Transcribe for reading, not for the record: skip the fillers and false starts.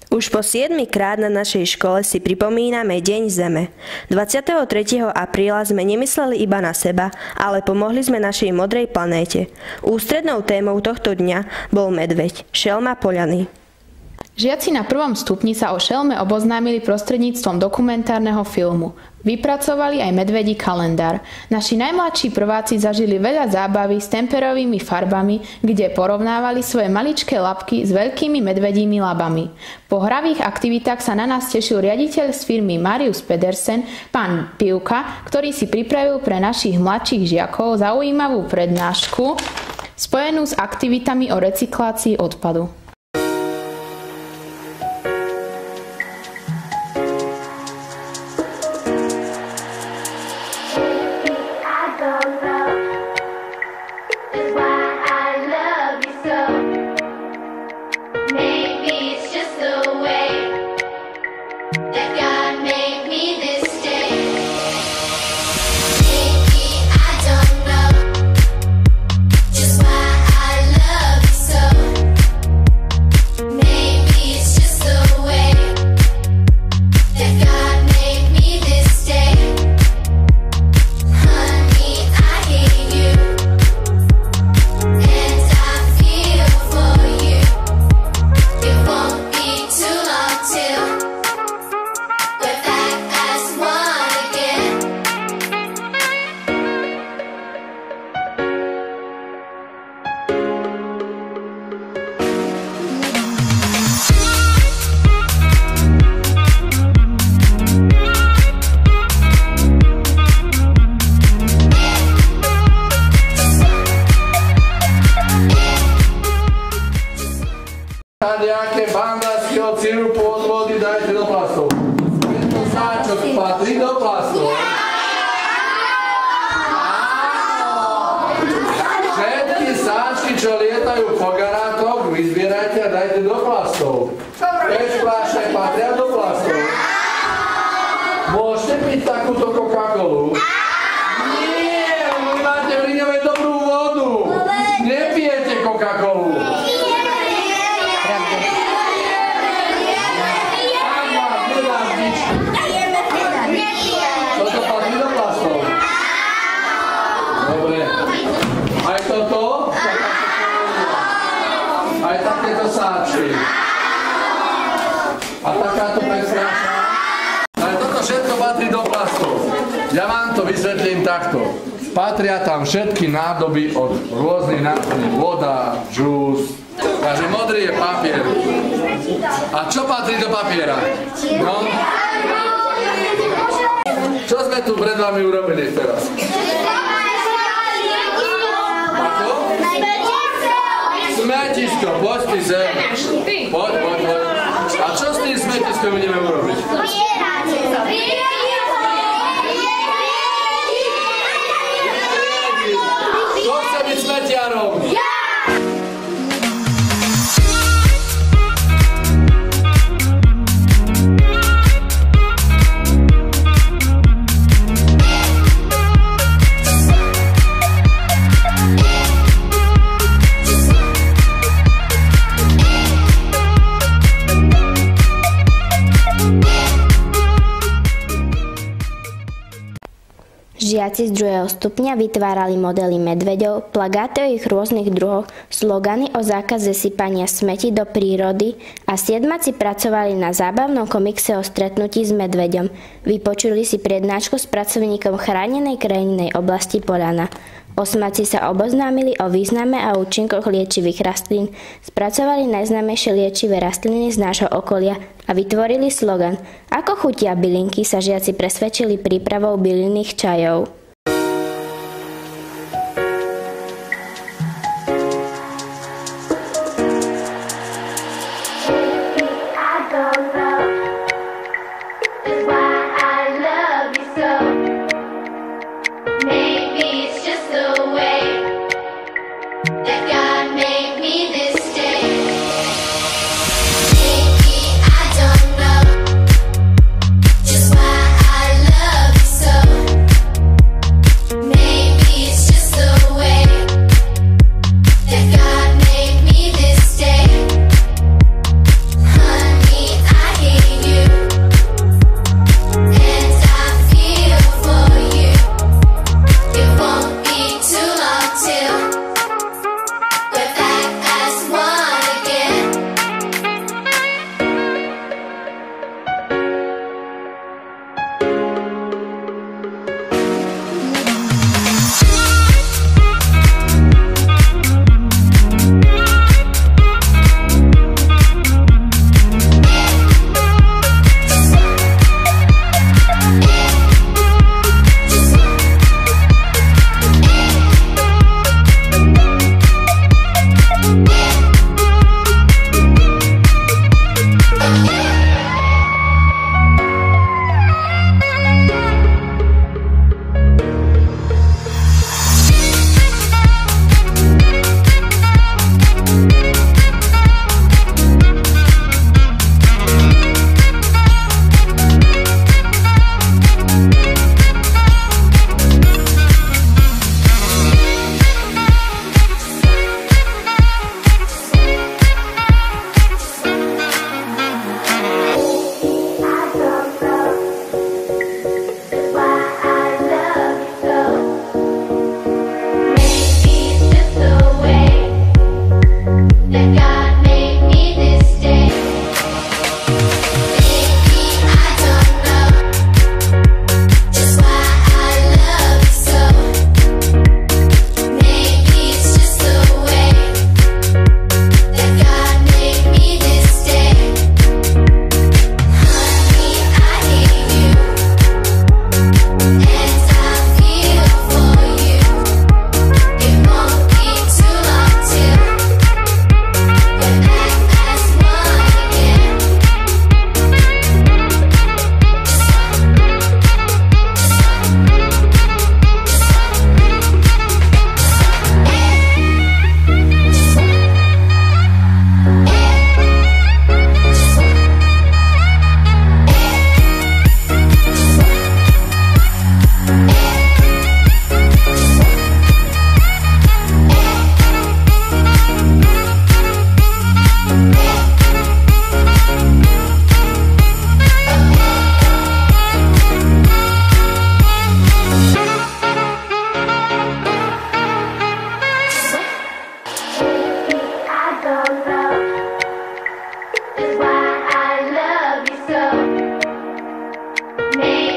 Už po 7. krát na našej škole si pripomíname Deň Zeme. 23. apríla sme nemysleli iba na seba, ale pomohli sme našej modrej planéte. Ústrednou témou tohto dňa bol medveď, šelma Poľany. Žiaci na 1. stupni sa o šelme oboznámili prostredníctvom dokumentárneho filmu. Vypracovali aj medvedí kalendár. Naši najmladší prváci zažili veľa zábavy s temperovými farbami, kde porovnávali svoje maličké labky s veľkými medvedími labami. Po hravých aktivitách sa na nás tešil riaditeľ z firmy Marius Pedersen, pán Pivka, ktorý si pripravil pre našich mladších žiakov zaujímavú prednášku spojenú s aktivitami o recyklácii odpadu. Nejaké bandárskeho cirupu od vody dajte do plastov. Tento sáčok patrí do plastov. Všetky sáčky, čo lietajú po garátoch, vyzbierajte a dajte do plastov. Peš plášťak patria do plastov. Môžete piť takúto Coca-Colu? Nie, vy máte v Riňovej dobrú vodu. Nepijete Coca-Colu. Toto patrí do plastov. Dobre. Aj toto? Aj takéto sáčky. A takáto presnáša. Ale toto všetko patrí do plastov. Ja vám to vysvetlím takto. Patria tam všetky nádoby od rôznych náplní. Voda, džús. Takže modrý je papier. A čo patrí do papiera? No? Čo sme tu pred vami urobili teraz? Ako? Smetisko, poď ty sem. Poď. A čo s tým smetiskom ideme urobiť? Kto chce byť smetiarom? Žiaci z 2. stupňa vytvárali modely medveďov, plagáty o ich rôznych druhoch, slogany o zákaze sypania smeti do prírody a siedmaci pracovali na zábavnom komikse o stretnutí s medveďom. Vypočuli si prednášku s pracovníkom chránenej krajinej oblasti Poľana. Osmáci sa oboznámili o význame a účinkoch liečivých rastlín, spracovali najznámejšie liečivé rastliny z nášho okolia a vytvorili slogan Ako chutia bylinky sa žiaci presvedčili prípravou bylinných čajov. Make